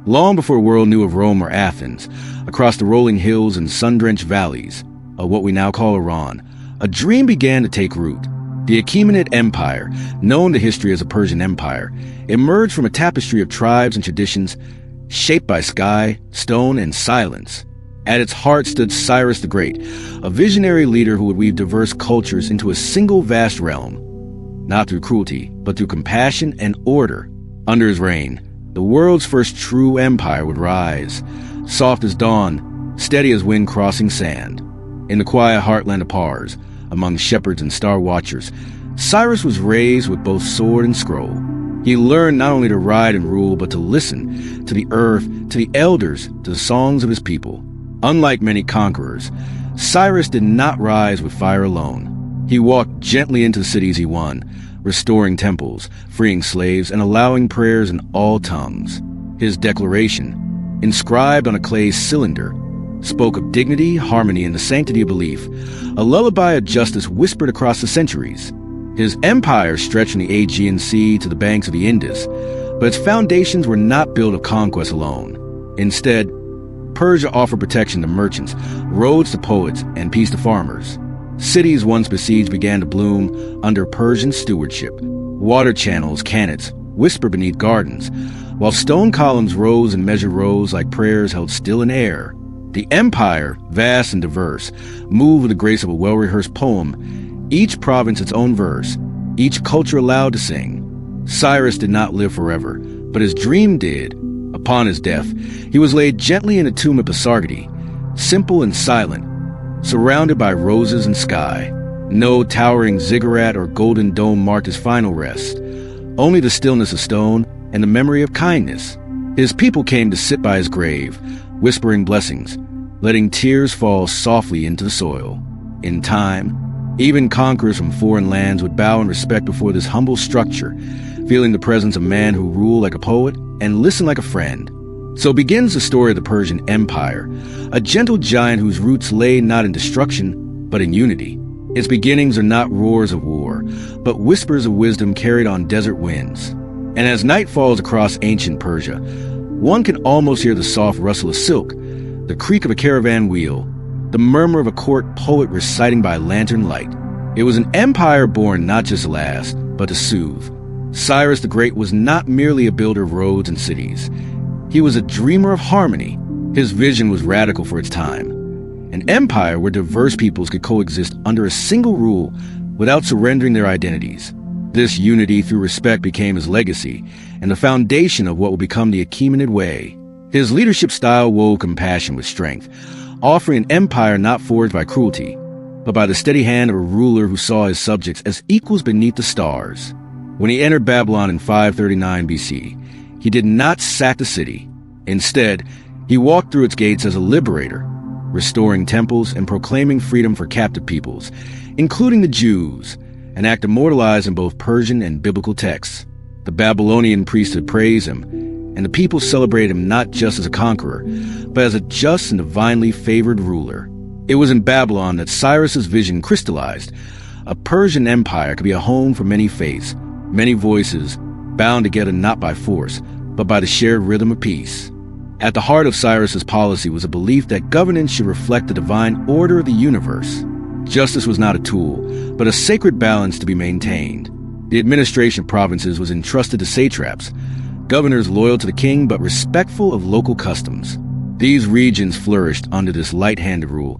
Long before the world knew of Rome or Athens, across the rolling hills and sun-drenched valleys of what we now call Iran, a dream began to take root. The Achaemenid Empire, known to history as the Persian Empire, emerged from a tapestry of tribes and traditions shaped by sky, stone, and silence. At its heart stood Cyrus the Great, a visionary leader who would weave diverse cultures into a single vast realm, not through cruelty, but through compassion and order. Under his reign, the world's first true empire would rise, soft as dawn, steady as wind crossing sand. In the quiet heartland of Pars, among shepherds and star watchers, Cyrus was raised with both sword and scroll. He learned not only to ride and rule, but to listen to the earth, to the elders, to the songs of his people. Unlike many conquerors, Cyrus did not rise with fire alone. He walked gently into the cities he won, restoring temples, freeing slaves, and allowing prayers in all tongues. His declaration, inscribed on a clay cylinder, spoke of dignity, harmony, and the sanctity of belief, a lullaby of justice whispered across the centuries. His empire stretched from the Aegean Sea to the banks of the Indus, but its foundations were not built of conquest alone. Instead, Persia offered protection to merchants, roads to poets, and peace to farmers. Cities once besieged began to bloom under Persian stewardship. Water channels, cannons, whispered beneath gardens, while stone columns rose and measured rows like prayers held still in air. The empire, vast and diverse, moved with the grace of a well-rehearsed poem, each province its own verse, each culture allowed to sing. Cyrus did not live forever, but his dream did. Upon his death, he was laid gently in a tomb at Pasargadae, simple and silent, surrounded by roses and sky. No towering ziggurat or golden dome marked his final rest, only the stillness of stone and the memory of kindness. His people came to sit by his grave, whispering blessings, letting tears fall softly into the soil. In time, even conquerors from foreign lands would bow in respect before this humble structure, feeling the presence of a man who ruled like a poet and listened like a friend. So begins the story of the Persian Empire, a gentle giant whose roots lay not in destruction, but in unity. Its beginnings are not roars of war, but whispers of wisdom carried on desert winds. And as night falls across ancient Persia, one can almost hear the soft rustle of silk, the creak of a caravan wheel, the murmur of a court poet reciting by lantern light. It was an empire born not just to last, but to soothe. Cyrus the Great was not merely a builder of roads and cities. He was a dreamer of harmony. His vision was radical for its time. An empire where diverse peoples could coexist under a single rule without surrendering their identities. This unity through respect became his legacy and the foundation of what would become the Achaemenid way. His leadership style wove compassion with strength, offering an empire not forged by cruelty, but by the steady hand of a ruler who saw his subjects as equals beneath the stars. When he entered Babylon in 539 BC, he did not sack the city. Instead, he walked through its gates as a liberator, restoring temples and proclaiming freedom for captive peoples, including the Jews, an act immortalized in both Persian and biblical texts. The Babylonian priesthood praised him, and the people celebrated him not just as a conqueror, but as a just and divinely favored ruler. It was in Babylon that Cyrus's vision crystallized. A Persian empire could be a home for many faiths, many voices, bound together not by force, but by the shared rhythm of peace. At the heart of Cyrus's policy was a belief that governance should reflect the divine order of the universe. Justice was not a tool, but a sacred balance to be maintained. The administration of provinces was entrusted to satraps, governors loyal to the king but respectful of local customs. These regions flourished under this light-handed rule,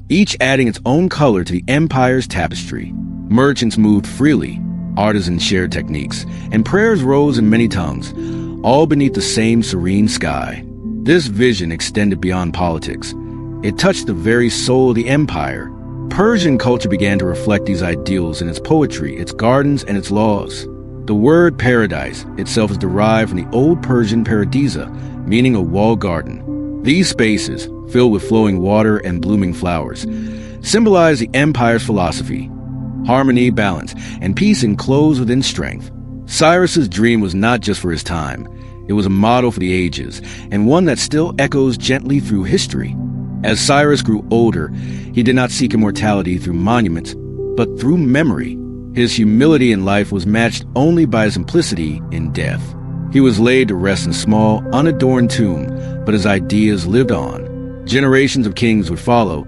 each adding its own color to the empire's tapestry. Merchants moved freely, artisans shared techniques, and prayers rose in many tongues, all beneath the same serene sky. This vision extended beyond politics. It touched the very soul of the empire. Persian culture began to reflect these ideals in its poetry, its gardens, and its laws. The word paradise itself is derived from the Old Persian paradisa, meaning a walled garden. These spaces, filled with flowing water and blooming flowers, symbolize the empire's philosophy: harmony, balance, and peace enclosed within strength. Cyrus's dream was not just for his time. It was a model for the ages, and one that still echoes gently through history. As Cyrus grew older, he did not seek immortality through monuments, but through memory. His humility in life was matched only by his simplicity in death. He was laid to rest in a small, unadorned tomb, but his ideas lived on. Generations of kings would follow,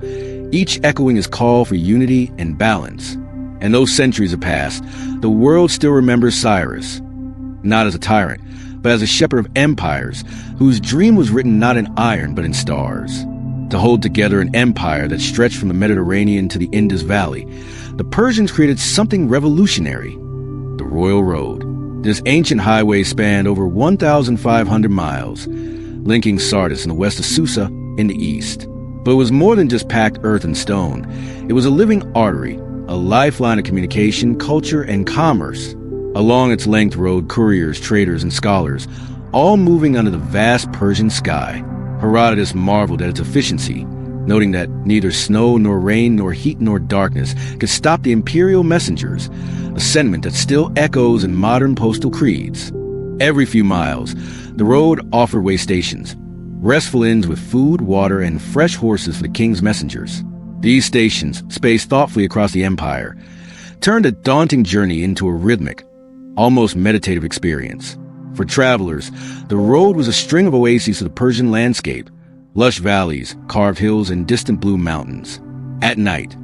each echoing his call for unity and balance. And though centuries have passed, the world still remembers Cyrus, not as a tyrant, but as a shepherd of empires whose dream was written not in iron but in stars. To hold together an empire that stretched from the Mediterranean to the Indus Valley, the Persians created something revolutionary: the Royal Road. This ancient highway spanned over 1,500 miles, linking Sardis in the west of Susa in the east. But it was more than just packed earth and stone. It was a living artery, a lifeline of communication, culture, and commerce. Along its length rode couriers, traders, and scholars, all moving under the vast Persian sky. Herodotus marveled at its efficiency, noting that neither snow nor rain nor heat nor darkness could stop the imperial messengers, a sentiment that still echoes in modern postal creeds. Every few miles, the road offered way stations, restful inns with food, water, and fresh horses for the king's messengers. These stations, spaced thoughtfully across the empire, turned a daunting journey into a rhythmic, almost meditative experience. For travelers, the road was a string of oases of the Persian landscape, lush valleys, carved hills, and distant blue mountains. At night,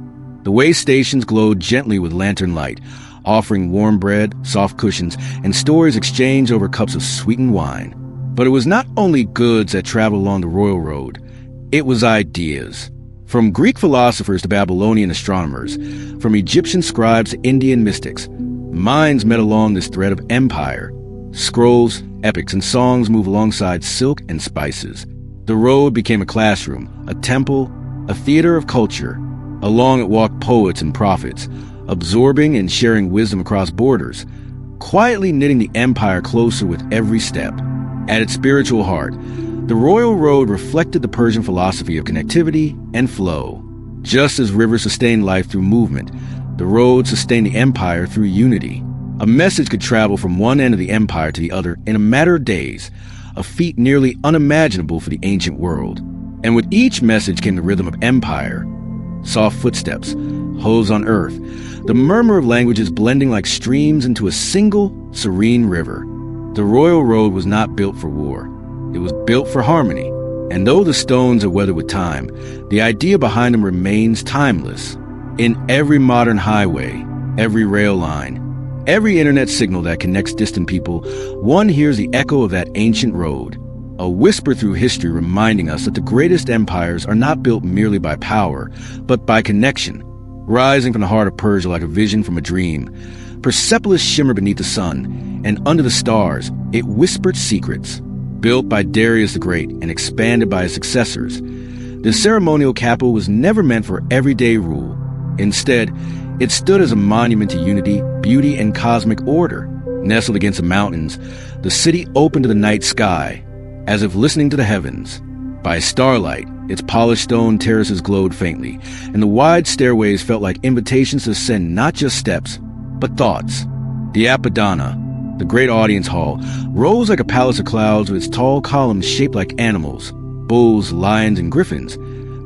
the way stations glowed gently with lantern light, offering warm bread, soft cushions, and stories exchanged over cups of sweetened wine. But it was not only goods that traveled along the Royal Road, it was ideas. From Greek philosophers to Babylonian astronomers, from Egyptian scribes to Indian mystics, minds met along this thread of empire. Scrolls, epics, and songs move alongside silk and spices. The road became a classroom, a temple, a theater of culture. Along it walked poets and prophets, absorbing and sharing wisdom across borders, quietly knitting the empire closer with every step. At its spiritual heart, the Royal Road reflected the Persian philosophy of connectivity and flow. Just as rivers sustain life through movement, the road sustained the empire through unity. A message could travel from one end of the empire to the other in a matter of days, a feat nearly unimaginable for the ancient world. And with each message came the rhythm of empire. Soft footsteps, hooves on earth, the murmur of languages blending like streams into a single, serene river. The Royal Road was not built for war. It was built for harmony. And though the stones are weathered with time, the idea behind them remains timeless. In every modern highway, every rail line, every internet signal that connects distant people, one hears the echo of that ancient road, a whisper through history reminding us that the greatest empires are not built merely by power, but by connection. Rising from the heart of Persia like a vision from a dream, Persepolis shimmered beneath the sun, and under the stars, it whispered secrets. Built by Darius the Great and expanded by his successors, the ceremonial capital was never meant for everyday rule. Instead, it stood as a monument to unity, beauty, and cosmic order. Nestled against the mountains, the city opened to the night sky, as if listening to the heavens. By starlight, its polished stone terraces glowed faintly, and the wide stairways felt like invitations to ascend not just steps, but thoughts. The Apadana, the great audience hall, rose like a palace of clouds with its tall columns shaped like animals, bulls, lions, and griffins,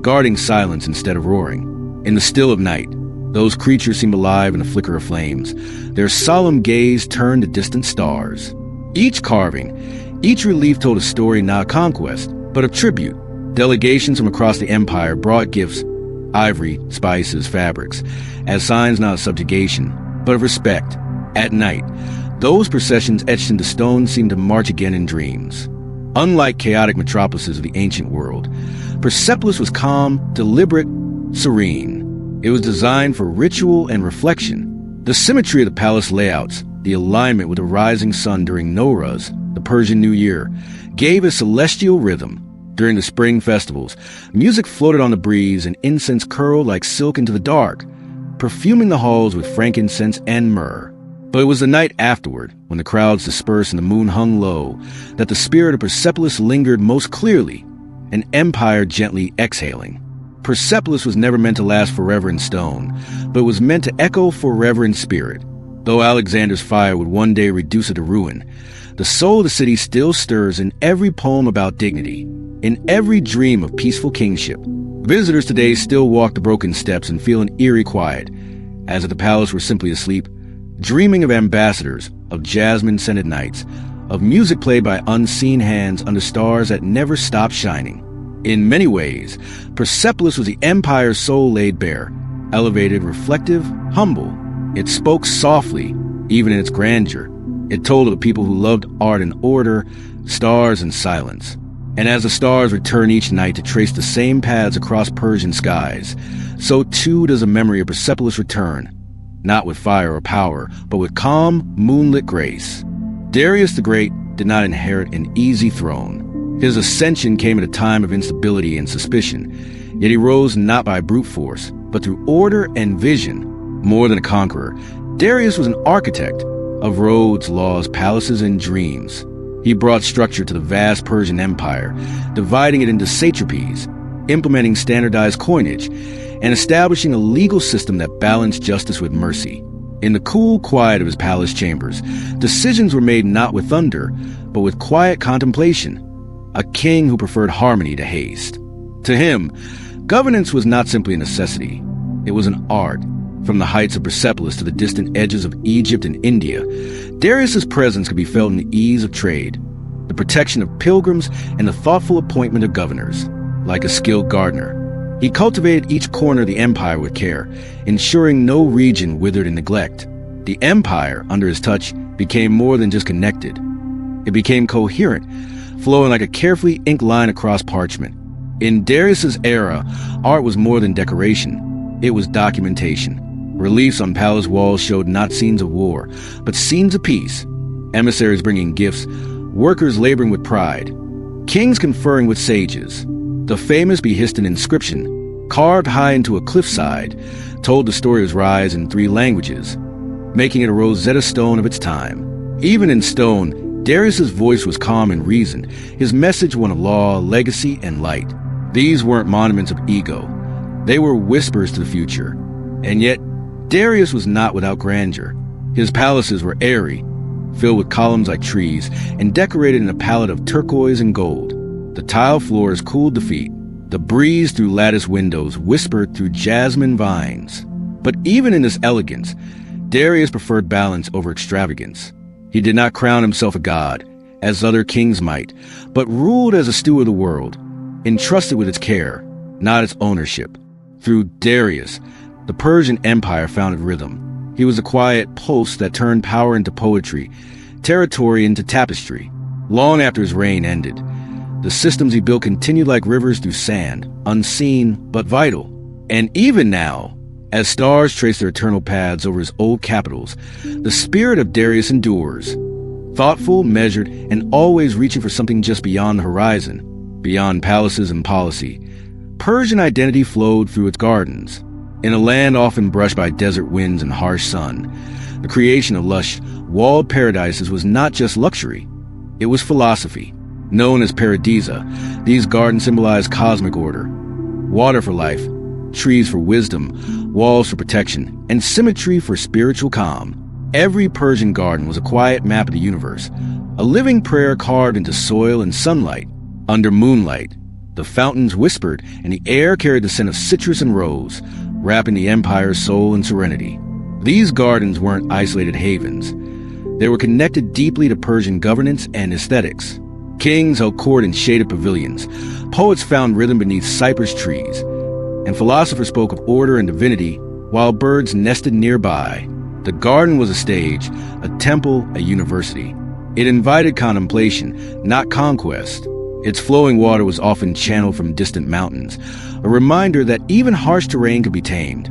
guarding silence instead of roaring. In the still of night, those creatures seemed alive in a flicker of flames, their solemn gaze turned to distant stars. Each carving, each relief told a story not of conquest, but of tribute. Delegations from across the empire brought gifts, ivory, spices, fabrics, as signs not of subjugation, but of respect. At night, those processions etched into stone seemed to march again in dreams. Unlike chaotic metropolises of the ancient world, Persepolis was calm, deliberate, serene. It was designed for ritual and reflection. The symmetry of the palace layouts, the alignment with the rising sun during Nowruz, the Persian New Year, gave a celestial rhythm. During the spring festivals, music floated on the breeze and incense curled like silk into the dark, perfuming the halls with frankincense and myrrh. But it was the night afterward, when the crowds dispersed and the moon hung low, that the spirit of Persepolis lingered most clearly, an empire gently exhaling. Persepolis was never meant to last forever in stone, but was meant to echo forever in spirit. Though Alexander's fire would one day reduce it to ruin, the soul of the city still stirs in every poem about dignity, in every dream of peaceful kingship. Visitors today still walk the broken steps and feel an eerie quiet, as if the palace were simply asleep, dreaming of ambassadors, of jasmine-scented nights, of music played by unseen hands under stars that never stopped shining. In many ways, Persepolis was the empire's soul laid bare, elevated, reflective, humble. It spoke softly, even in its grandeur. It told of the people who loved art and order, stars and silence. And as the stars return each night to trace the same paths across Persian skies, so too does a memory of Persepolis return, not with fire or power, but with calm, moonlit grace. Darius the Great did not inherit an easy throne. His ascension came at a time of instability and suspicion, yet he rose not by brute force, but through order and vision. More than a conqueror, Darius was an architect of roads, laws, palaces, and dreams. He brought structure to the vast Persian Empire, dividing it into satrapies, implementing standardized coinage, and establishing a legal system that balanced justice with mercy. In the cool quiet of his palace chambers, decisions were made not with thunder, but with quiet contemplation. A king who preferred harmony to haste. To him, governance was not simply a necessity. It was an art. From the heights of Persepolis to the distant edges of Egypt and India, Darius's presence could be felt in the ease of trade, the protection of pilgrims, and the thoughtful appointment of governors. Like a skilled gardener, he cultivated each corner of the empire with care, ensuring no region withered in neglect. The empire, under his touch, became more than just connected. It became coherent, flowing like a carefully inked line across parchment. In Darius's era, art was more than decoration. It was documentation. Reliefs on palace walls showed not scenes of war, but scenes of peace. Emissaries bringing gifts, workers laboring with pride, kings conferring with sages. The famous Behistun inscription, carved high into a cliffside, told the story of his rise in 3 languages, making it a Rosetta Stone of its time. Even in stone, Darius's voice was calm and reasoned. His message one of law, legacy, and light. These weren't monuments of ego. They were whispers to the future. And yet, Darius was not without grandeur. His palaces were airy, filled with columns like trees, and decorated in a palette of turquoise and gold. The tile floors cooled the feet. The breeze through lattice windows whispered through jasmine vines. But even in this elegance, Darius preferred balance over extravagance. He did not crown himself a god, as other kings might, but ruled as a steward of the world, entrusted with its care, not its ownership. Through Darius, the Persian Empire found rhythm. He was a quiet pulse that turned power into poetry, territory into tapestry. Long after his reign ended, the systems he built continued like rivers through sand, unseen but vital. And even now, as stars trace their eternal paths over his old capitals, the spirit of Darius endures, thoughtful, measured, and always reaching for something just beyond the horizon, beyond palaces and policy. Persian identity flowed through its gardens. In a land often brushed by desert winds and harsh sun, the creation of lush, walled paradises was not just luxury. It was philosophy. Known as paradisa, these gardens symbolized cosmic order. Water for life, trees for wisdom, walls for protection, and symmetry for spiritual calm. Every Persian garden was a quiet map of the universe, a living prayer carved into soil and sunlight. Under moonlight, the fountains whispered, and the air carried the scent of citrus and rose, wrapping the empire's soul in serenity. These gardens weren't isolated havens. They were connected deeply to Persian governance and aesthetics. Kings held court in shaded pavilions. Poets found rhythm beneath cypress trees. And philosophers spoke of order and divinity, while birds nested nearby. The garden was a stage, a temple, a university. It invited contemplation, not conquest. Its flowing water was often channeled from distant mountains, a reminder that even harsh terrain could be tamed,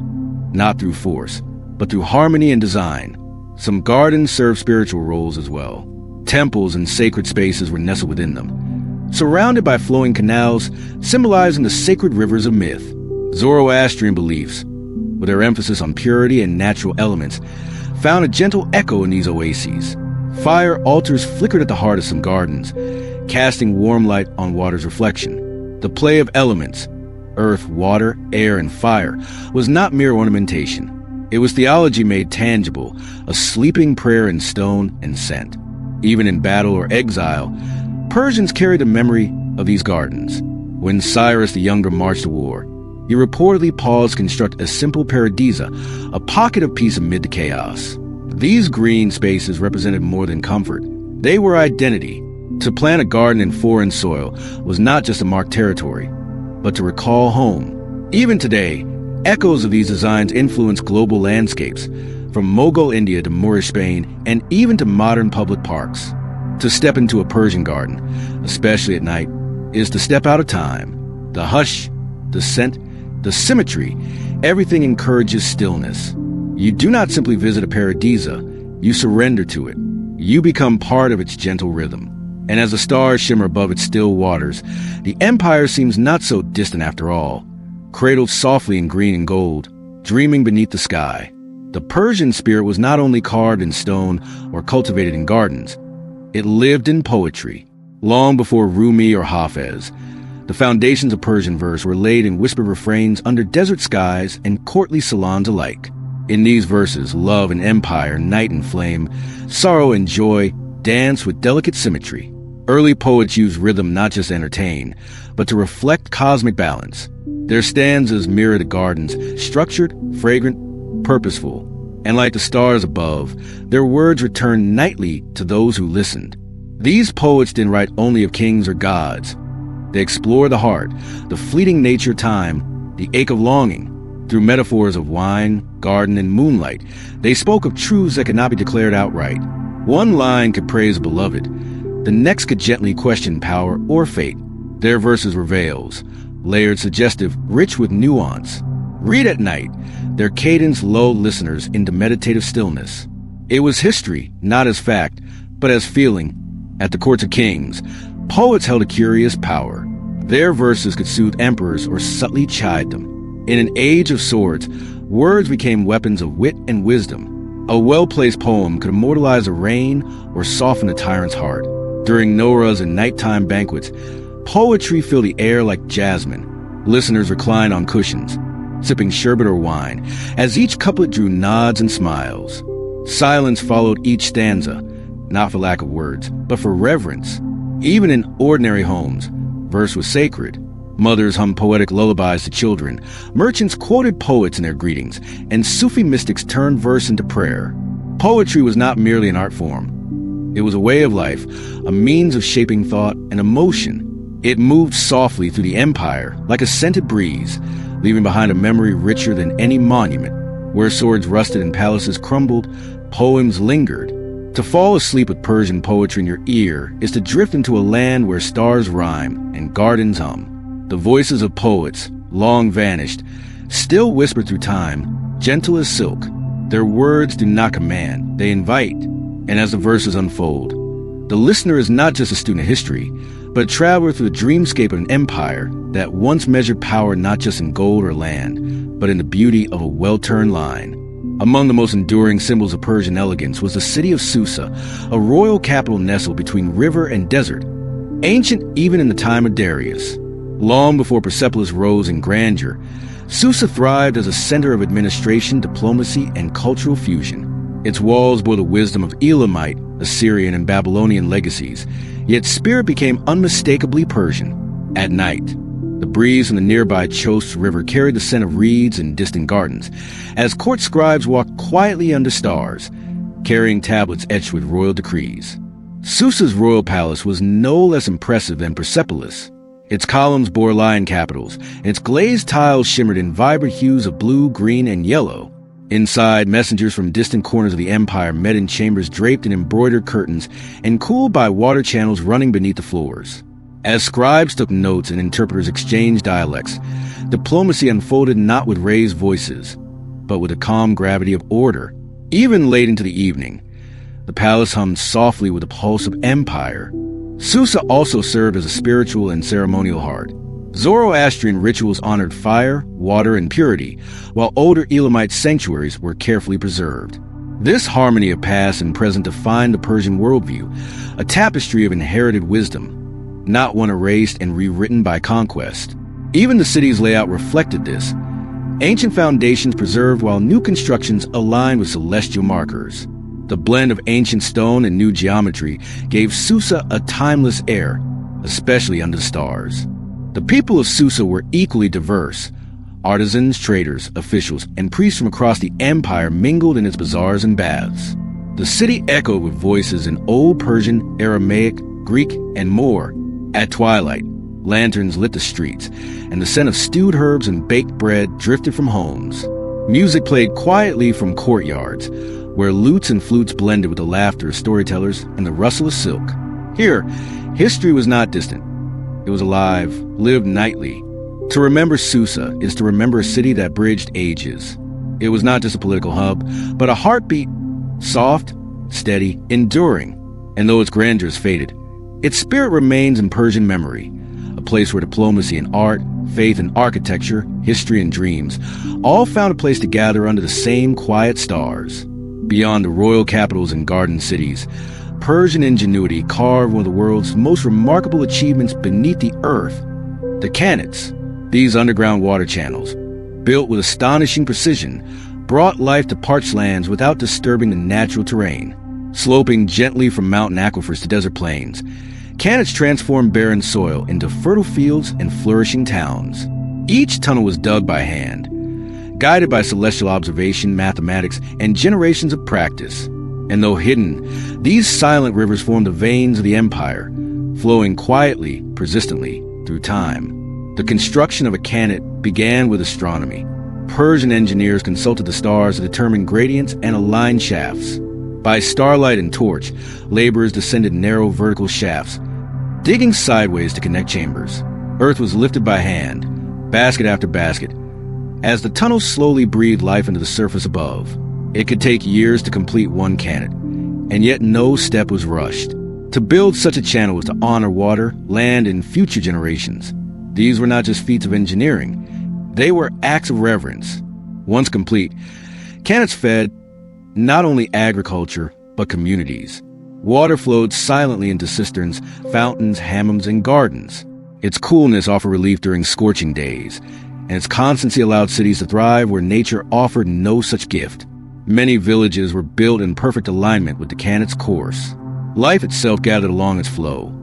not through force, but through harmony and design. Some gardens served spiritual roles as well. Temples and sacred spaces were nestled within them, surrounded by flowing canals symbolizing the sacred rivers of myth. Zoroastrian beliefs, with their emphasis on purity and natural elements, found a gentle echo in these oases. Fire altars flickered at the heart of some gardens, casting warm light on water's reflection. The play of elements, earth, water, air, and fire, was not mere ornamentation. It was theology made tangible, a sleeping prayer in stone and scent. Even in battle or exile, Persians carried the memory of these gardens. When Cyrus the Younger marched to war, he reportedly paused to construct a simple paradisa, a pocket of peace amid the chaos. These green spaces represented more than comfort. They were identity. To plant a garden in foreign soil was not just to mark territory, but to recall home. Even today, echoes of these designs influence global landscapes, from Mughal India to Moorish Spain, and even to modern public parks. To step into a Persian garden, especially at night, is to step out of time. The hush, the scent, the symmetry, everything encourages stillness. You do not simply visit a paradisa, you surrender to it. You become part of its gentle rhythm. And as the stars shimmer above its still waters, the empire seems not so distant after all, cradled softly in green and gold, dreaming beneath the sky. The Persian spirit was not only carved in stone or cultivated in gardens, it lived in poetry. Long before Rumi or Hafez, the foundations of Persian verse were laid in whispered refrains under desert skies and courtly salons alike. In these verses, love and empire, night and flame, sorrow and joy dance with delicate symmetry. Early poets used rhythm not just to entertain, but to reflect cosmic balance. Their stanzas mirror the gardens, structured, fragrant, purposeful, and like the stars above, their words returned nightly to those who listened. These poets didn't write only of kings or gods. They explored the heart, the fleeting nature of time, the ache of longing. Through metaphors of wine, garden, and moonlight, they spoke of truths that could not be declared outright. One line could praise a beloved, the next could gently question power or fate. Their verses were veils, layered, suggestive, rich with nuance. Read at night, their cadence lulled listeners into meditative stillness. It was history, not as fact, but as feeling. At the courts of kings, poets held a curious power. Their verses could soothe emperors or subtly chide them. In an age of swords, words became weapons of wit and wisdom. A well-placed poem could immortalize a reign or soften a tyrant's heart. During Nowruz and nighttime banquets, poetry filled the air like jasmine. Listeners reclined on cushions, sipping sherbet or wine, as each couplet drew nods and smiles. Silence followed each stanza, not for lack of words, but for reverence. Even in ordinary homes, verse was sacred. Mothers hummed poetic lullabies to children, merchants quoted poets in their greetings, and Sufi mystics turned verse into prayer. Poetry was not merely an art form. It was a way of life, a means of shaping thought and emotion. It moved softly through the empire like a scented breeze, leaving behind a memory richer than any monument. Where swords rusted and palaces crumbled, poems lingered. To fall asleep with Persian poetry in your ear is to drift into a land where stars rhyme and gardens hum. The voices of poets, long vanished, still whisper through time, gentle as silk. Their words do not command, they invite. And as the verses unfold, the listener is not just a student of history, but a traveler through the dreamscape of an empire that once measured power not just in gold or land, but in the beauty of a well-turned line. Among the most enduring symbols of Persian elegance was the city of Susa, a royal capital nestled between river and desert, ancient even in the time of Darius. Long before Persepolis rose in grandeur, Susa thrived as a center of administration, diplomacy, and cultural fusion. Its walls bore the wisdom of Elamite, Assyrian, and Babylonian legacies, yet spirit became unmistakably Persian. At night, the breeze from the nearby Chos River carried the scent of reeds and distant gardens, as court scribes walked quietly under stars, carrying tablets etched with royal decrees. Susa's royal palace was no less impressive than Persepolis. Its columns bore lion capitals, and its glazed tiles shimmered in vibrant hues of blue, green, and yellow. Inside, messengers from distant corners of the empire met in chambers draped in embroidered curtains and cooled by water channels running beneath the floors. As scribes took notes and interpreters exchanged dialects, diplomacy unfolded not with raised voices, but with the calm gravity of order. Even late into the evening, the palace hummed softly with the pulse of empire. Susa also served as a spiritual and ceremonial heart. Zoroastrian rituals honored fire, water, and purity, while older Elamite sanctuaries were carefully preserved. This harmony of past and present defined the Persian worldview, a tapestry of inherited wisdom, not one erased and rewritten by conquest. Even the city's layout reflected this. Ancient foundations preserved while new constructions aligned with celestial markers. The blend of ancient stone and new geometry gave Susa a timeless air, especially under the stars. The people of Susa were equally diverse. Artisans, traders, officials, and priests from across the empire mingled in its bazaars and baths. The city echoed with voices in Old Persian, Aramaic, Greek, and more. At twilight, lanterns lit the streets, and the scent of stewed herbs and baked bread drifted from homes. Music played quietly from courtyards, where lutes and flutes blended with the laughter of storytellers and the rustle of silk. Here, history was not distant. It was alive, lived nightly. To remember Susa is to remember a city that bridged ages. It was not just a political hub, but a heartbeat, soft, steady, enduring. And though its grandeur has faded, its spirit remains in Persian memory, a place where diplomacy and art, faith and architecture, history and dreams, all found a place to gather under the same quiet stars. Beyond the royal capitals and garden cities, Persian ingenuity carved one of the world's most remarkable achievements beneath the earth. The qanats, these underground water channels, built with astonishing precision, brought life to parched lands without disturbing the natural terrain. Sloping gently from mountain aquifers to desert plains, qanats transformed barren soil into fertile fields and flourishing towns. Each tunnel was dug by hand, guided by celestial observation, mathematics, and generations of practice. And though hidden, these silent rivers formed the veins of the empire, flowing quietly, persistently, through time. The construction of a qanat began with astronomy. Persian engineers consulted the stars to determine gradients and align shafts. By starlight and torch, laborers descended narrow vertical shafts, digging sideways to connect chambers. Earth was lifted by hand, basket after basket, as the tunnels slowly breathed life into the surface above. It could take years to complete one qanat, and yet no step was rushed. To build such a channel was to honor water, land, and future generations. These were not just feats of engineering. They were acts of reverence. Once complete, qanats fed not only agriculture, but communities. Water flowed silently into cisterns, fountains, hammams, and gardens. Its coolness offered relief during scorching days, and its constancy allowed cities to thrive where nature offered no such gift. Many villages were built in perfect alignment with the qanat's course. Life itself gathered along its flow.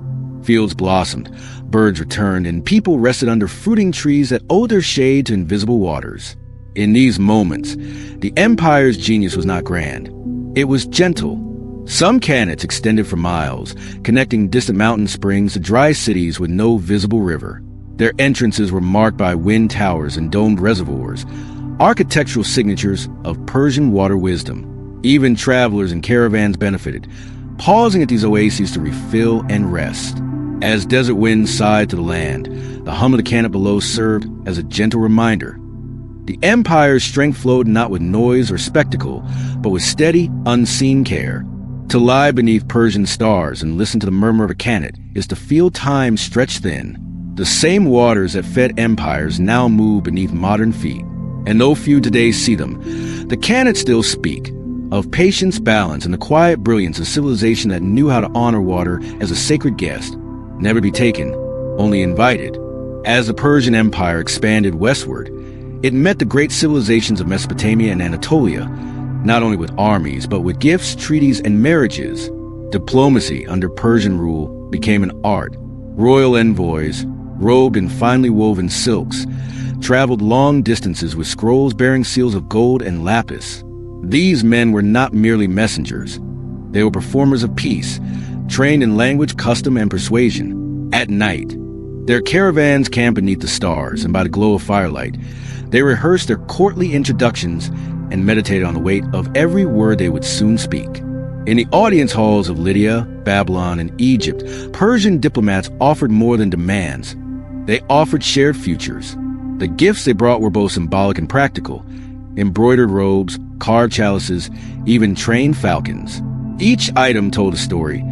Fields blossomed, birds returned, and people rested under fruiting trees that owed their shade to invisible waters. In these moments, the empire's genius was not grand. It was gentle. Some qanats extended for miles, connecting distant mountain springs to dry cities with no visible river. Their entrances were marked by wind towers and domed reservoirs, architectural signatures of Persian water wisdom. Even travelers and caravans benefited, pausing at these oases to refill and rest. As desert winds sighed to the land, the hum of the qanat below served as a gentle reminder. The empire's strength flowed not with noise or spectacle, but with steady, unseen care. To lie beneath Persian stars and listen to the murmur of a qanat is to feel time stretch thin. The same waters that fed empires now move beneath modern feet. And though few today see them, the qanats still speak of patience, balance, and the quiet brilliance of civilization that knew how to honor water as a sacred guest, never be taken, only invited. As the Persian Empire expanded westward, it met the great civilizations of Mesopotamia and Anatolia, not only with armies, but with gifts, treaties, and marriages. Diplomacy under Persian rule became an art. Royal envoys, robed in finely woven silks, traveled long distances with scrolls bearing seals of gold and lapis. These men were not merely messengers. They were performers of peace, trained in language, custom, and persuasion. At night, their caravans camped beneath the stars, and by the glow of firelight, they rehearsed their courtly introductions and meditated on the weight of every word they would soon speak. In the audience halls of Lydia, Babylon, and Egypt, Persian diplomats offered more than demands. They offered shared futures. The gifts they brought were both symbolic and practical: embroidered robes, carved chalices, even trained falcons. Each item told a story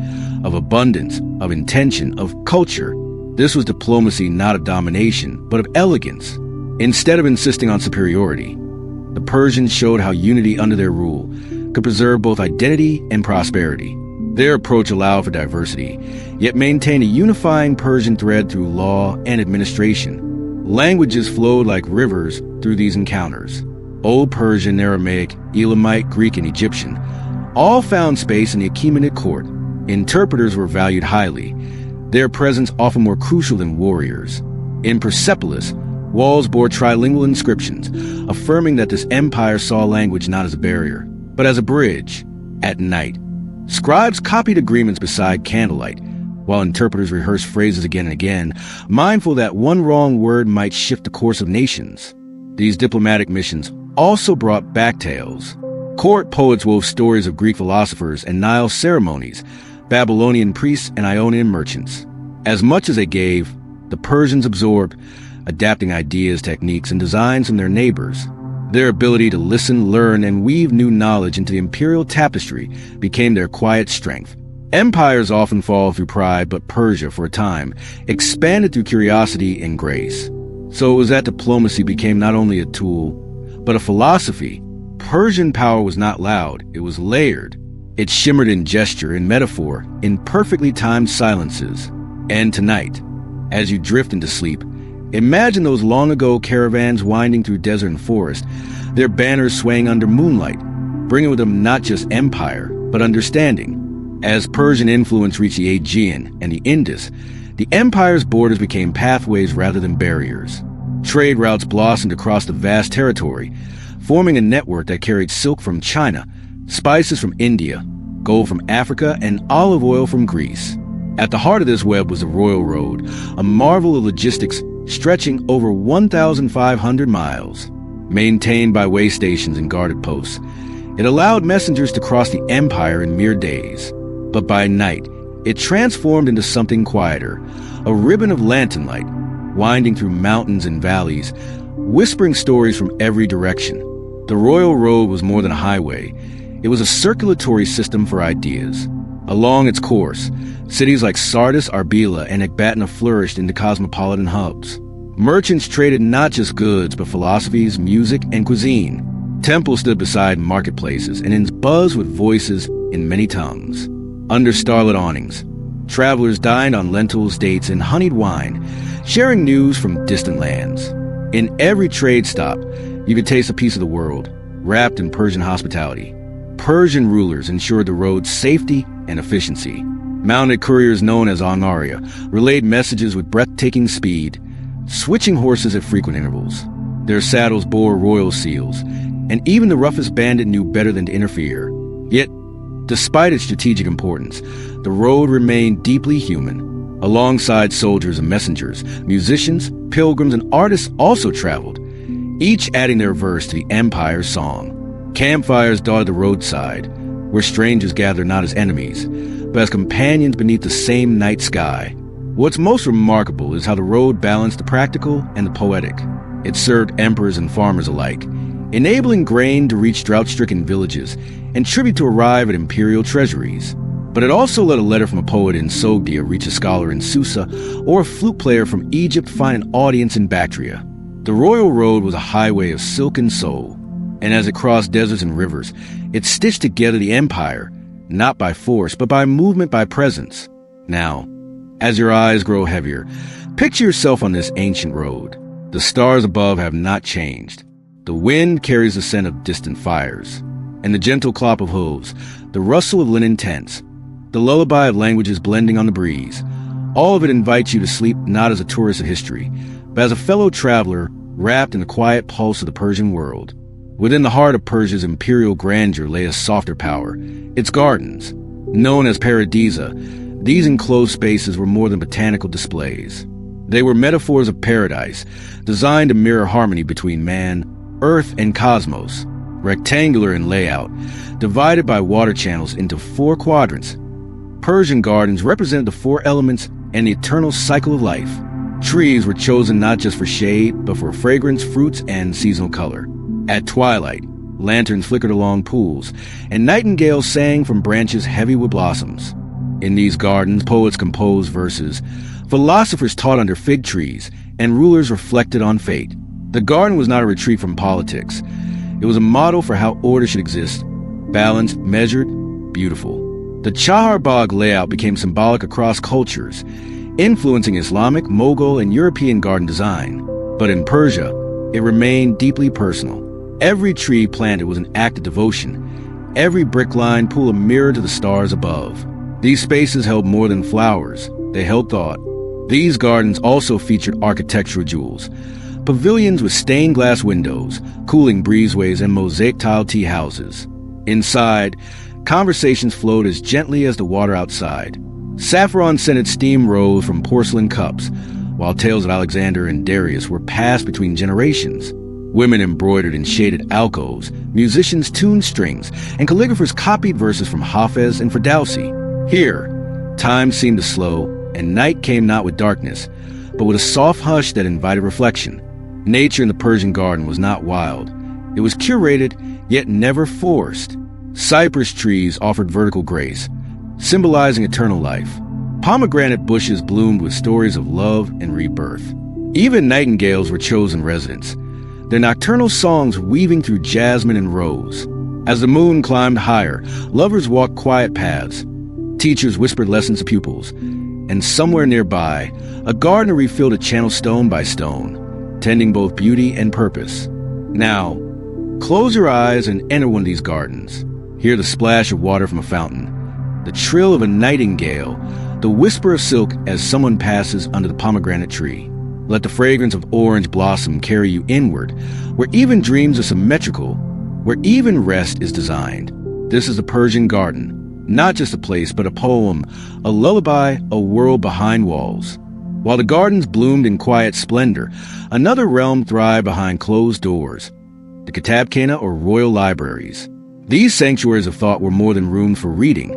of abundance, of intention, of culture. This was diplomacy not of domination, but of elegance. Instead of insisting on superiority, the Persians showed how unity under their rule could preserve both identity and prosperity. Their approach allowed for diversity, yet maintained a unifying Persian thread through law and administration. Languages flowed like rivers through these encounters. Old Persian, Aramaic, Elamite, Greek, and Egyptian all found space in the Achaemenid court. Interpreters were valued highly, their presence often more crucial than warriors. In Persepolis, walls bore trilingual inscriptions, affirming that this empire saw language not as a barrier, but as a bridge. At night, scribes copied agreements beside candlelight, while interpreters rehearsed phrases again and again, mindful that one wrong word might shift the course of nations. These diplomatic missions also brought back tales. Court poets wove stories of Greek philosophers and Nile ceremonies, Babylonian priests and Ionian merchants. As much as they gave, the Persians absorbed, adapting ideas, techniques, and designs from their neighbors. Their ability to listen, learn, and weave new knowledge into the imperial tapestry became their quiet strength. Empires often fall through pride, but Persia, for a time, expanded through curiosity and grace. So it was that diplomacy became not only a tool, but a philosophy. Persian power was not loud, it was layered. It shimmered in gesture, in metaphor, in perfectly timed silences. And tonight, as you drift into sleep, imagine those long-ago caravans winding through desert and forest, their banners swaying under moonlight, bringing with them not just empire, but understanding. As Persian influence reached the Aegean and the Indus, the empire's borders became pathways rather than barriers. Trade routes blossomed across the vast territory, forming a network that carried silk from China, spices from India, gold from Africa, and olive oil from Greece. At the heart of this web was the Royal Road, a marvel of logistics stretching over 1,500 miles. Maintained by way stations and guarded posts, it allowed messengers to cross the empire in mere days. But by night, it transformed into something quieter, a ribbon of lantern light, winding through mountains and valleys, whispering stories from every direction. The Royal Road was more than a highway. It was a circulatory system for ideas. Along its course, cities like Sardis, Arbela, and Ecbatana flourished into cosmopolitan hubs. Merchants traded not just goods, but philosophies, music, and cuisine. Temples stood beside marketplaces and buzzed with voices in many tongues. Under starlit awnings, travelers dined on lentils, dates, and honeyed wine, sharing news from distant lands. In every trade stop, you could taste a piece of the world, wrapped in Persian hospitality. Persian rulers ensured the road's safety and efficiency. Mounted couriers known as Angaria relayed messages with breathtaking speed, switching horses at frequent intervals. Their saddles bore royal seals, and even the roughest bandit knew better than to interfere. Yet, despite its strategic importance, the road remained deeply human. Alongside soldiers and messengers, musicians, pilgrims, and artists also traveled, each adding their verse to the empire's song. Campfires dotted the roadside, where strangers gathered not as enemies, but as companions beneath the same night sky. What's most remarkable is how the road balanced the practical and the poetic. It served emperors and farmers alike, enabling grain to reach drought-stricken villages and tribute to arrive at imperial treasuries. But it also let a letter from a poet in Sogdia reach a scholar in Susa, or a flute player from Egypt find an audience in Bactria. The Royal Road was a highway of silk and soul, and as it crossed deserts and rivers, it stitched together the empire, not by force, but by movement, by presence. Now, as your eyes grow heavier, picture yourself on this ancient road. The stars above have not changed. The wind carries the scent of distant fires, and the gentle clop of hooves, the rustle of linen tents, the lullaby of languages blending on the breeze. All of it invites you to sleep not as a tourist of history, but as a fellow traveler wrapped in the quiet pulse of the Persian world. Within the heart of Persia's imperial grandeur lay a softer power, its gardens. Known as paradisa, these enclosed spaces were more than botanical displays. They were metaphors of paradise, designed to mirror harmony between man, earth, and cosmos. Rectangular in layout, divided by water channels into 4 quadrants, Persian gardens represented the 4 elements and the eternal cycle of life. Trees were chosen not just for shade, but for fragrance, fruits, and seasonal color. At twilight, lanterns flickered along pools, and nightingales sang from branches heavy with blossoms. In these gardens, poets composed verses, philosophers taught under fig trees, and rulers reflected on fate. The garden was not a retreat from politics. It was a model for how order should exist, balanced, measured, beautiful. The Chahar Bagh layout became symbolic across cultures, influencing Islamic, Mughal, and European garden design. But in Persia, it remained deeply personal. Every tree planted was an act of devotion. Every brick line pool a mirror to the stars above. These spaces held more than flowers. They held thought. These gardens also featured architectural jewels. Pavilions with stained glass windows, cooling breezeways, and mosaic tile tea houses. Inside, Conversations flowed as gently as the water outside. Saffron-scented steam rose from porcelain cups, while tales of Alexander and Darius were passed between generations. Women embroidered in shaded alcoves, musicians tuned strings, and calligraphers copied verses from Hafez and Ferdowsi. Here, time seemed to slow, and night came not with darkness, but with a soft hush that invited reflection. Nature in the Persian garden was not wild. It was curated, yet never forced. Cypress trees offered vertical grace, symbolizing eternal life. Pomegranate bushes bloomed with stories of love and rebirth. Even nightingales were chosen residents, their nocturnal songs weaving through jasmine and rose. As the moon climbed higher, lovers walked quiet paths. Teachers whispered lessons to pupils, and somewhere nearby, a gardener refilled a channel stone by stone, tending both beauty and purpose. Now, close your eyes and enter one of these gardens. Hear the splash of water from a fountain, the trill of a nightingale, the whisper of silk as someone passes under the pomegranate tree. Let the fragrance of orange blossom carry you inward, where even dreams are symmetrical, where even rest is designed. This is the Persian garden, not just a place, but a poem, a lullaby, a world behind walls. While the gardens bloomed in quiet splendor, another realm thrived behind closed doors, the Kitabkhana or royal libraries. These sanctuaries of thought were more than rooms for reading.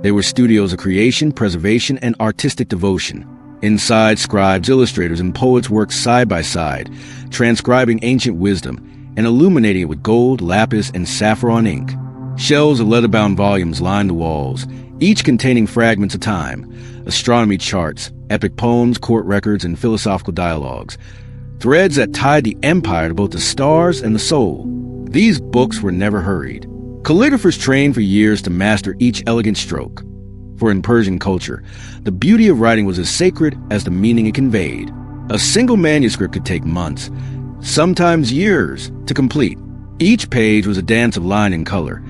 They were studios of creation, preservation, and artistic devotion. Inside, scribes, illustrators, and poets worked side by side, transcribing ancient wisdom and illuminating it with gold, lapis, and saffron ink. Shelves of leather-bound volumes lined the walls, each containing fragments of time, astronomy charts, epic poems, court records, and philosophical dialogues, threads that tied the empire to both the stars and the soul. These books were never hurried. Calligraphers trained for years to master each elegant stroke. For in Persian culture, the beauty of writing was as sacred as the meaning it conveyed. A single manuscript could take months, sometimes years, to complete. Each page was a dance of line and color,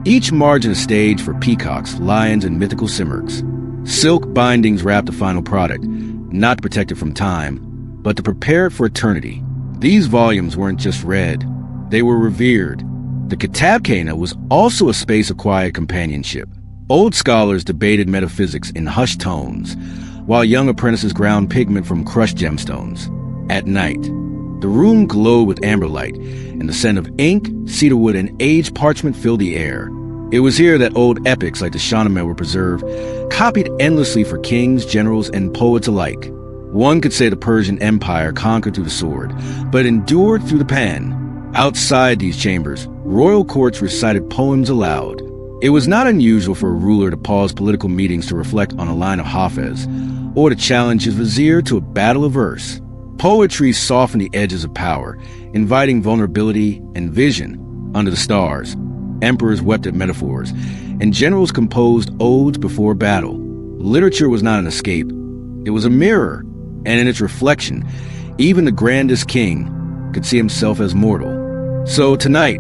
each margin a stage for peacocks, lions, and mythical simurgs. Silk bindings wrapped the final product, not to protect it from time, but to prepare it for eternity. These volumes weren't just read, they were revered. The Kitabkhana was also a space of quiet companionship. Old scholars debated metaphysics in hushed tones, while young apprentices ground pigment from crushed gemstones. At night, the room glowed with amber light, and the scent of ink, cedarwood, and aged parchment filled the air. It was here that old epics like the Shahnameh were preserved, copied endlessly for kings, generals, and poets alike. One could say the Persian Empire conquered through the sword, but endured through the pen. Outside these chambers, royal courts recited poems aloud. It was not unusual for a ruler to pause political meetings to reflect on a line of Hafez, or to challenge his vizier to a battle of verse. Poetry softened the edges of power, inviting vulnerability and vision. Under the stars, emperors wept at metaphors, and generals composed odes before battle. Literature was not an escape. It was a mirror, and in its reflection, even the grandest king could see himself as mortal. So tonight,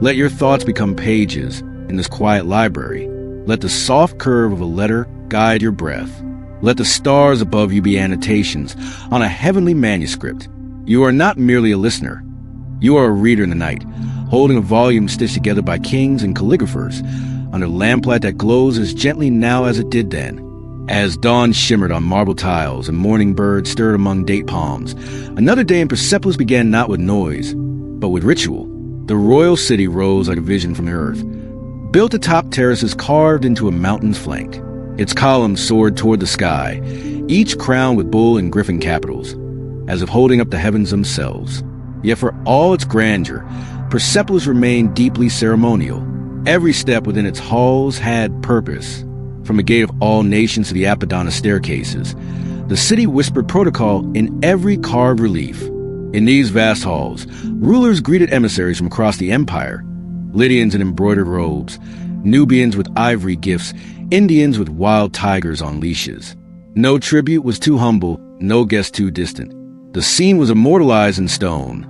let your thoughts become pages in this quiet library. Let the soft curve of a letter guide your breath. Let the stars above you be annotations on a heavenly manuscript. You are not merely a listener. You are a reader in the night, holding a volume stitched together by kings and calligraphers under lamplight that glows as gently now as it did then. As dawn shimmered on marble tiles and morning birds stirred among date palms, another day in Persepolis began not with noise, but with ritual. The royal city rose like a vision from the earth, built atop terraces carved into a mountain's flank. Its columns soared toward the sky, each crowned with bull and griffin capitals, as if holding up the heavens themselves. Yet for all its grandeur, Persepolis remained deeply ceremonial. Every step within its halls had purpose. From the gate of all nations to the Apollonian staircases, the city whispered protocol in every carved relief. In these vast halls, rulers greeted emissaries from across the empire, Lydians in embroidered robes, Nubians with ivory gifts, Indians with wild tigers on leashes. No tribute was too humble, no guest too distant. The scene was immortalized in stone.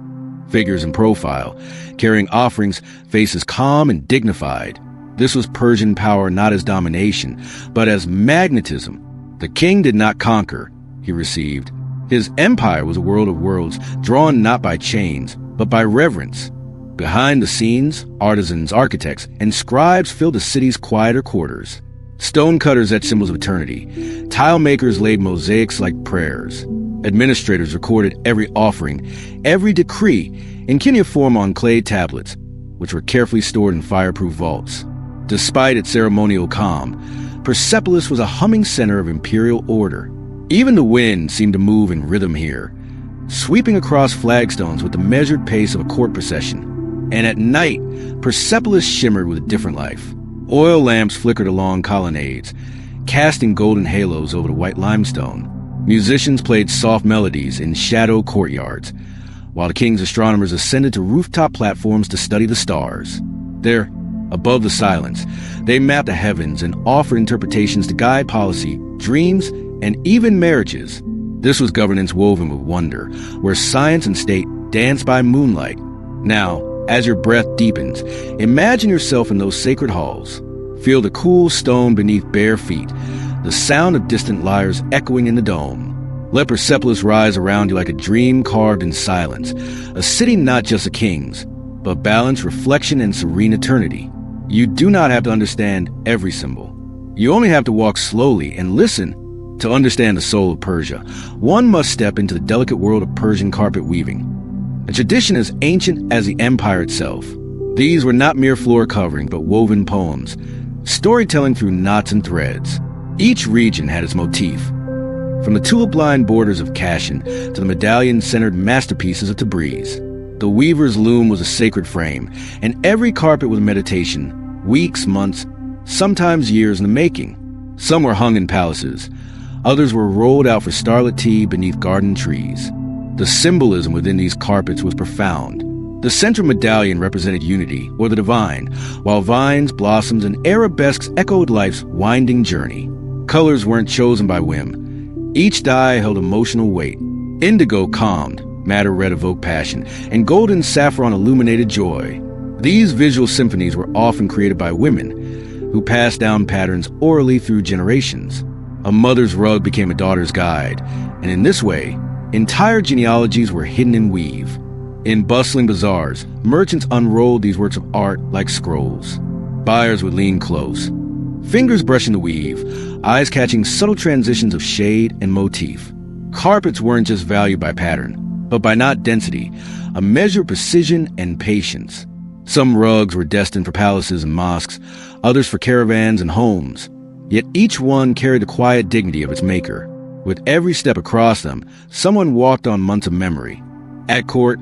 Figures in profile, carrying offerings, faces calm and dignified. This was Persian power not as domination, but as magnetism. The king did not conquer, he received. His empire was a world of worlds, drawn not by chains, but by reverence. Behind the scenes, artisans, architects, and scribes filled the city's quieter quarters. Stonecutters etched symbols of eternity. Tile makers laid mosaics like prayers. Administrators recorded every offering, every decree, in cuneiform on clay tablets, which were carefully stored in fireproof vaults. Despite its ceremonial calm, Persepolis was a humming center of imperial order. Even the wind seemed to move in rhythm here, sweeping across flagstones with the measured pace of a court procession. And at night, Persepolis shimmered with a different life. Oil lamps flickered along colonnades, casting golden halos over the white limestone. Musicians played soft melodies in shadow courtyards, while the king's astronomers ascended to rooftop platforms to study the stars. There, above the silence, they mapped the heavens and offered interpretations to guide policy, dreams, and even marriages. This was governance woven with wonder, where science and state danced by moonlight. Now, as your breath deepens, imagine yourself in those sacred halls. Feel the cool stone beneath bare feet, the sound of distant lyres echoing in the dome. Let Persepolis rise around you like a dream carved in silence, a city not just of kings, but balance, reflection, and serene eternity. You do not have to understand every symbol. You only have to walk slowly and listen to understand the soul of Persia. One must step into the delicate world of Persian carpet weaving, a tradition as ancient as the empire itself. These were not mere floor covering, but woven poems, storytelling through knots and threads. Each region had its motif, from the tulip-lined borders of Kashan to the medallion-centered masterpieces of Tabriz. The weaver's loom was a sacred frame, and every carpet was meditation, weeks, months, sometimes years in the making. Some were hung in palaces, others were rolled out for starlit tea beneath garden trees. The symbolism within these carpets was profound. The central medallion represented unity, or the divine, while vines, blossoms, and arabesques echoed life's winding journey. Colors weren't chosen by whim. Each dye held emotional weight. Indigo calmed, madder red evoked passion, and golden saffron illuminated joy. These visual symphonies were often created by women, who passed down patterns orally through generations. A mother's rug became a daughter's guide, and in this way, entire genealogies were hidden in weave. In bustling bazaars, merchants unrolled these works of art like scrolls. Buyers would lean close, fingers brushing the weave, eyes catching subtle transitions of shade and motif. Carpets weren't just valued by pattern, but by knot density, a measure of precision and patience. Some rugs were destined for palaces and mosques, others for caravans and homes. Yet each one carried the quiet dignity of its maker. With every step across them, someone walked on months of memory. At court,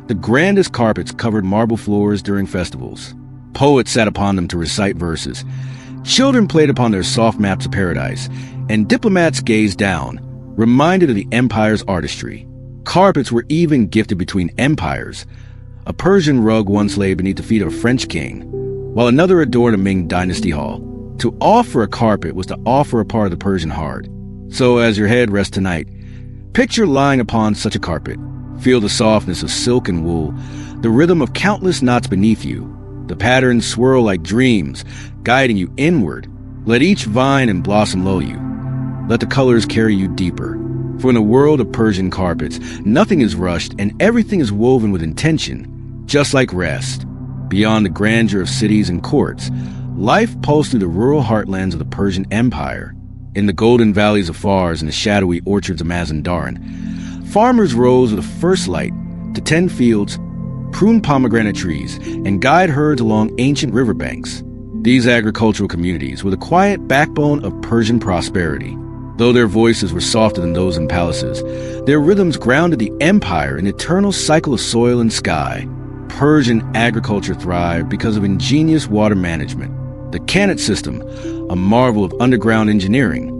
the grandest carpets covered marble floors during festivals. Poets sat upon them to recite verses. Children played upon their soft maps of paradise, and diplomats gazed down, reminded of the empire's artistry. Carpets were even gifted between empires. A Persian rug once lay beneath the feet of a French king, while another adorned a Ming dynasty hall. To offer a carpet was to offer a part of the Persian heart. So as your head rests tonight, picture lying upon such a carpet. Feel the softness of silk and wool, the rhythm of countless knots beneath you. The patterns swirl like dreams, guiding you inward. Let each vine and blossom lull you. Let the colors carry you deeper. For in the world of Persian carpets, nothing is rushed and everything is woven with intention, just like rest. Beyond the grandeur of cities and courts, life pulsed through the rural heartlands of the Persian Empire. In the golden valleys of Fars and the shadowy orchards of Mazandaran, farmers rose with the first light to tend fields, prune pomegranate trees, and guide herds along ancient riverbanks. These agricultural communities were the quiet backbone of Persian prosperity. Though their voices were softer than those in palaces, their rhythms grounded the empire in an eternal cycle of soil and sky. Persian agriculture thrived because of ingenious water management. The Kanat system, a marvel of underground engineering,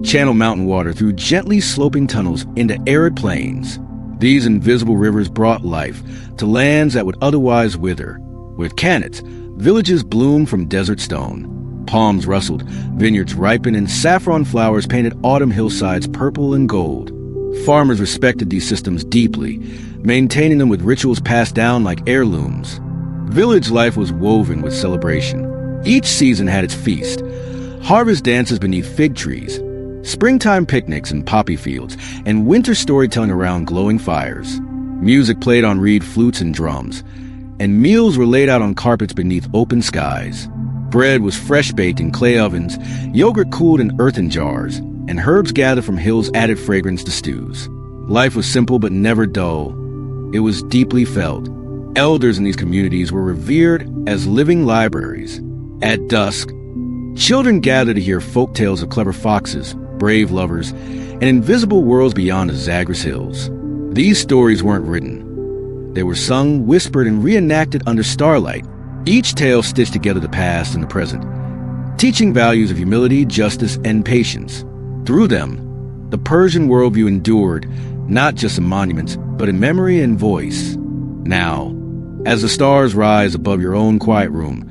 channeled mountain water through gently sloping tunnels into arid plains. These invisible rivers brought life to lands that would otherwise wither. With Kanats, villages bloomed from desert stone. Palms rustled, vineyards ripened, and saffron flowers painted autumn hillsides purple and gold. Farmers respected these systems deeply, maintaining them with rituals passed down like heirlooms. Village life was woven with celebration. Each season had its feast. Harvest dances beneath fig trees, springtime picnics in poppy fields, and winter storytelling around glowing fires. Music played on reed flutes and drums. and meals were laid out on carpets beneath open skies. Bread was fresh-baked in clay ovens, yogurt cooled in earthen jars, and herbs gathered from hills added fragrance to stews. Life was simple but never dull. It was deeply felt. Elders in these communities were revered as living libraries. At dusk, children gathered to hear folk tales of clever foxes, brave lovers, and invisible worlds beyond the Zagros Hills. These stories weren't written. They were sung, whispered, and reenacted under starlight, each tale stitched together the past and the present, teaching values of humility, justice, and patience. Through them, the Persian worldview endured, not just in monuments, but in memory and voice. Now, as the stars rise above your own quiet room,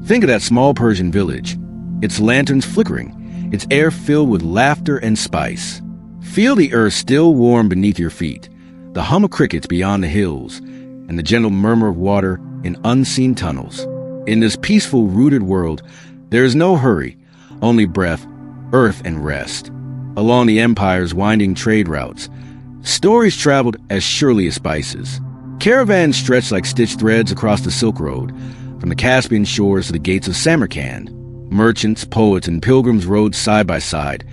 think of that small Persian village, its lanterns flickering, its air filled with laughter and spice. Feel the earth still warm beneath your feet, the hum of crickets beyond the hills, and the gentle murmur of water in unseen tunnels. In this peaceful, rooted world, there is no hurry, only breath, earth, and rest. Along the empire's winding trade routes, stories traveled as surely as spices. Caravans stretched like stitched threads across the Silk Road, from the Caspian shores to the gates of Samarkand. Merchants, poets, and pilgrims rode side by side,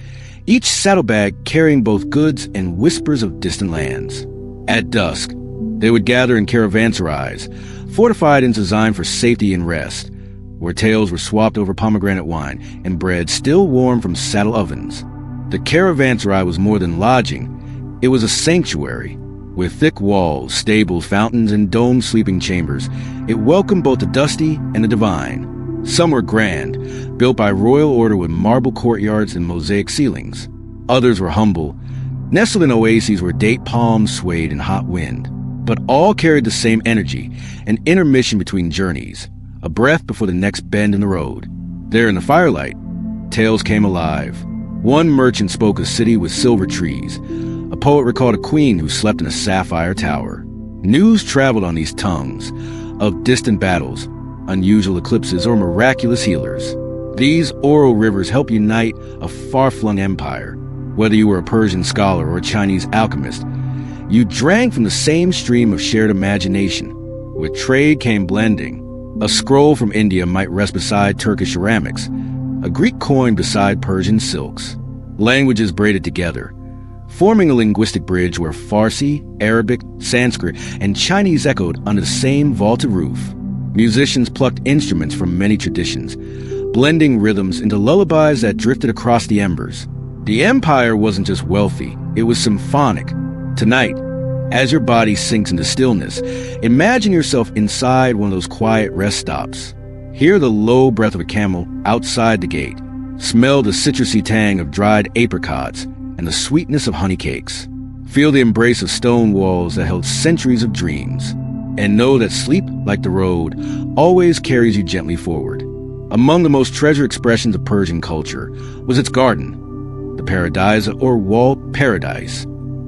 each saddlebag carrying both goods and whispers of distant lands. At dusk, they would gather in caravanserais, fortified and designed for safety and rest, where tales were swapped over pomegranate wine and bread still warm from saddle ovens. The caravanserai was more than lodging. It was a sanctuary. With thick walls, stables, fountains, and domed sleeping chambers, it welcomed both the dusty and the divine. Some were grand, built by royal order with marble courtyards and mosaic ceilings. Others were humble, nestled in oases where date palms swayed in hot wind. But all carried the same energy, an intermission between journeys, a breath before the next bend in the road. There in the firelight, tales came alive. One merchant spoke a city with silver trees. A poet recalled a queen who slept in a sapphire tower. News traveled on these tongues of distant battles, unusual eclipses, or miraculous healers. These oral rivers help unite a far-flung empire. Whether you were a Persian scholar or a Chinese alchemist, you drank from the same stream of shared imagination. With trade came blending. A scroll from India might rest beside Turkish ceramics, a Greek coin beside Persian silks. Languages braided together, forming a linguistic bridge where Farsi, Arabic, Sanskrit, and Chinese echoed under the same vaulted roof. Musicians plucked instruments from many traditions, blending rhythms into lullabies that drifted across the embers. The empire wasn't just wealthy, it was symphonic. Tonight, as your body sinks into stillness, imagine yourself inside one of those quiet rest stops. Hear the low breath of a camel outside the gate. Smell the citrusy tang of dried apricots and the sweetness of honey cakes. Feel the embrace of stone walls that held centuries of dreams. And know that sleep, like the road, always carries you gently forward. Among the most treasured expressions of Persian culture was its garden, the paradise or walled paradise.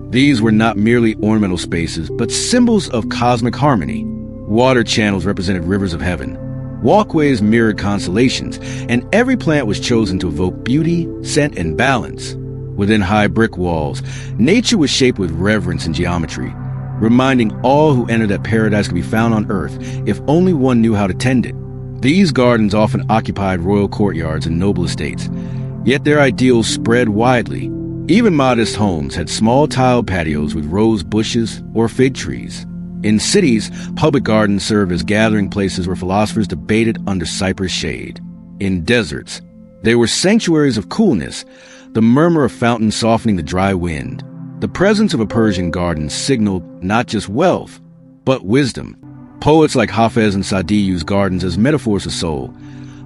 These were not merely ornamental spaces, but symbols of cosmic harmony. Water channels represented rivers of heaven. Walkways mirrored constellations, and every plant was chosen to evoke beauty, scent, and balance. Within high brick walls, nature was shaped with reverence and geometry, reminding all who entered that paradise could be found on earth if only one knew how to tend it. These gardens often occupied royal courtyards and noble estates, yet their ideals spread widely. Even modest homes had small tiled patios with rose bushes or fig trees. In cities, public gardens served as gathering places where philosophers debated under cypress shade. In deserts, they were sanctuaries of coolness, the murmur of fountains softening the dry wind. The presence of a Persian garden signaled not just wealth, but wisdom. Poets like Hafez and Sadi used gardens as metaphors of soul.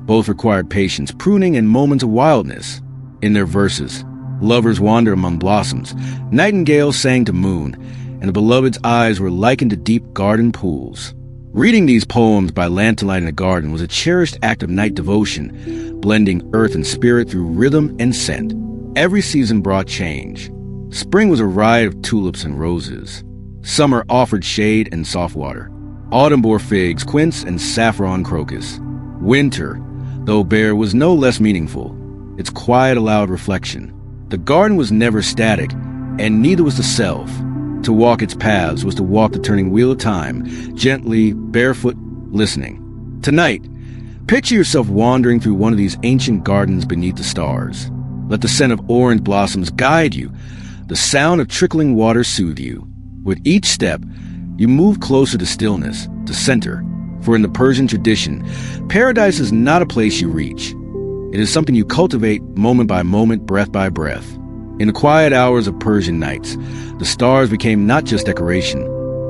Both required patience, pruning, and moments of wildness. In their verses, lovers wander among blossoms, nightingales sang to moon, and the beloved's eyes were likened to deep garden pools. Reading these poems by lamplight in a garden was a cherished act of night devotion, blending earth and spirit through rhythm and scent. Every season brought change. Spring was a riot of tulips and roses. Summer offered shade and soft water. Autumn bore figs, quince, and saffron crocus. Winter, though bare, was no less meaningful. Its quiet allowed reflection. The garden was never static, and neither was the self. To walk its paths was to walk the turning wheel of time, gently, barefoot, listening. Tonight, picture yourself wandering through one of these ancient gardens beneath the stars. Let the scent of orange blossoms guide you, the sound of trickling water soothe you. With each step, you move closer to stillness, to center. For in the Persian tradition, paradise is not a place you reach. It is something you cultivate moment by moment, breath by breath. In the quiet hours of Persian nights, the stars became not just decoration,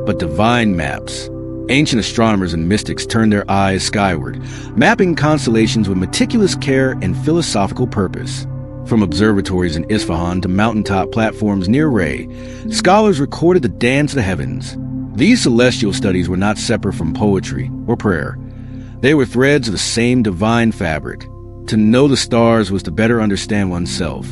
but divine maps. Ancient astronomers and mystics turned their eyes skyward, mapping constellations with meticulous care and philosophical purpose. From observatories in Isfahan to mountaintop platforms near Ray, scholars recorded the dance of the heavens. These celestial studies were not separate from poetry or prayer. They were threads of the same divine fabric. To know the stars was to better understand oneself.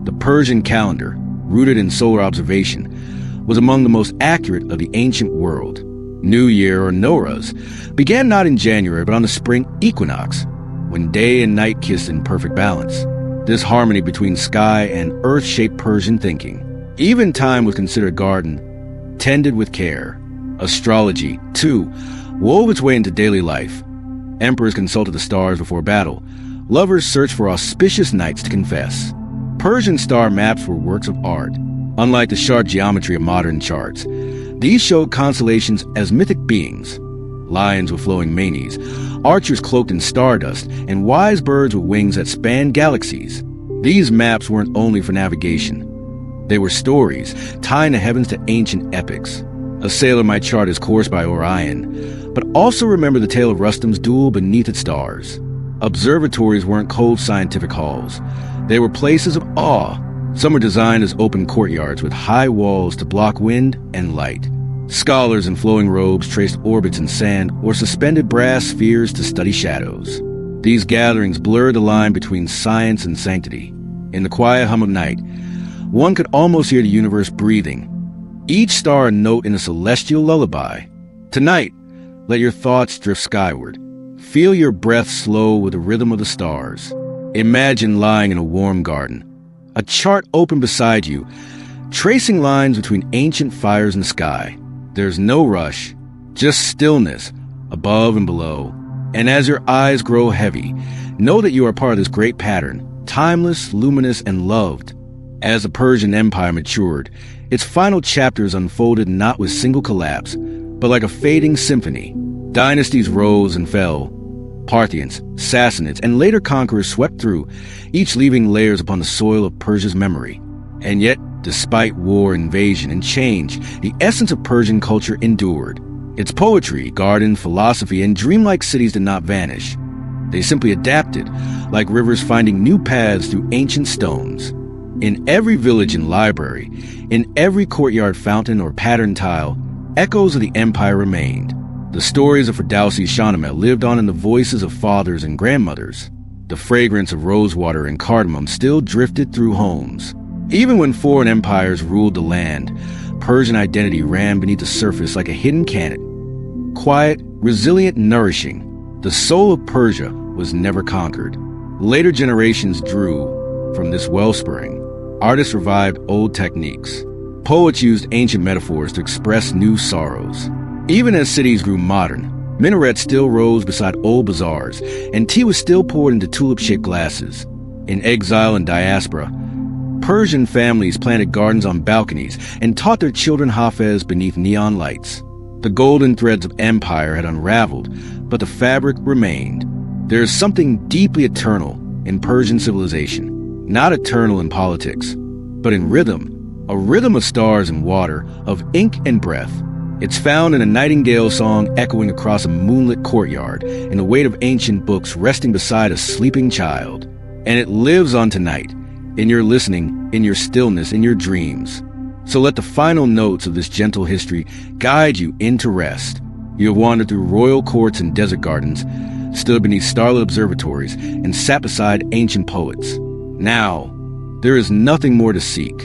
The Persian calendar, rooted in solar observation, was among the most accurate of the ancient world. New Year, or Nowruz, began not in January but on the spring equinox, when day and night kissed in perfect balance. This harmony between sky and earth shaped Persian thinking. Eventide was considered a garden, tended with care. Astrology, too, wove its way into daily life. Emperors consulted the stars before battle. Lovers searched for auspicious nights to confess. Persian star maps were works of art. Unlike the sharp geometry of modern charts, these showed constellations as mythic beings. Lions with flowing manes, archers cloaked in stardust, and wise birds with wings that spanned galaxies. These maps weren't only for navigation. They were stories, tying the heavens to ancient epics. A sailor might chart his course by Orion, but also remember the tale of Rustam's duel beneath its stars. Observatories weren't cold scientific halls. They were places of awe. Some were designed as open courtyards with high walls to block wind and light. Scholars in flowing robes traced orbits in sand or suspended brass spheres to study shadows. These gatherings blurred the line between science and sanctity. In the quiet hum of night, one could almost hear the universe breathing, each star a note in a celestial lullaby. Tonight, let your thoughts drift skyward. Feel your breath slow with the rhythm of the stars. Imagine lying in a warm garden, a chart open beside you, tracing lines between ancient fires in the sky. There's no rush, just stillness above and below. And as your eyes grow heavy, know that you are part of this great pattern, timeless, luminous, and loved. As the Persian Empire matured, its final chapters unfolded not with single collapse, but like a fading symphony. Dynasties rose and fell. Parthians, Sassanids, and later conquerors swept through, each leaving layers upon the soil of Persia's memory. And yet, despite war, invasion, and change, the essence of Persian culture endured. Its poetry, garden, philosophy, and dreamlike cities did not vanish. They simply adapted, like rivers finding new paths through ancient stones. In every village and library, in every courtyard fountain or patterned tile, echoes of the empire remained. The stories of Ferdowsi Shahnameh lived on in the voices of fathers and grandmothers. The fragrance of rosewater and cardamom still drifted through homes. Even when foreign empires ruled the land, Persian identity ran beneath the surface like a hidden cannon. Quiet, resilient, nourishing, the soul of Persia was never conquered. Later generations drew from this wellspring. Artists revived old techniques. Poets used ancient metaphors to express new sorrows. Even as cities grew modern, minarets still rose beside old bazaars, and tea was still poured into tulip-shaped glasses. In exile and diaspora, Persian families planted gardens on balconies and taught their children Hafez beneath neon lights. The golden threads of empire had unraveled, but the fabric remained. There is something deeply eternal in Persian civilization, not eternal in politics, but in rhythm, a rhythm of stars and water, of ink and breath. It's found in a nightingale song echoing across a moonlit courtyard, in the weight of ancient books resting beside a sleeping child. And it lives on tonight, in your listening, in your stillness, in your dreams. So let the final notes of this gentle history guide you into rest. You have wandered through royal courts and desert gardens, stood beneath starlit observatories, and sat beside ancient poets. Now, there is nothing more to seek.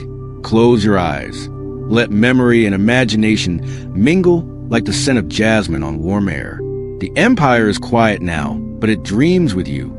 Close your eyes. Let memory and imagination mingle like the scent of jasmine on warm air. The empire is quiet now, but it dreams with you.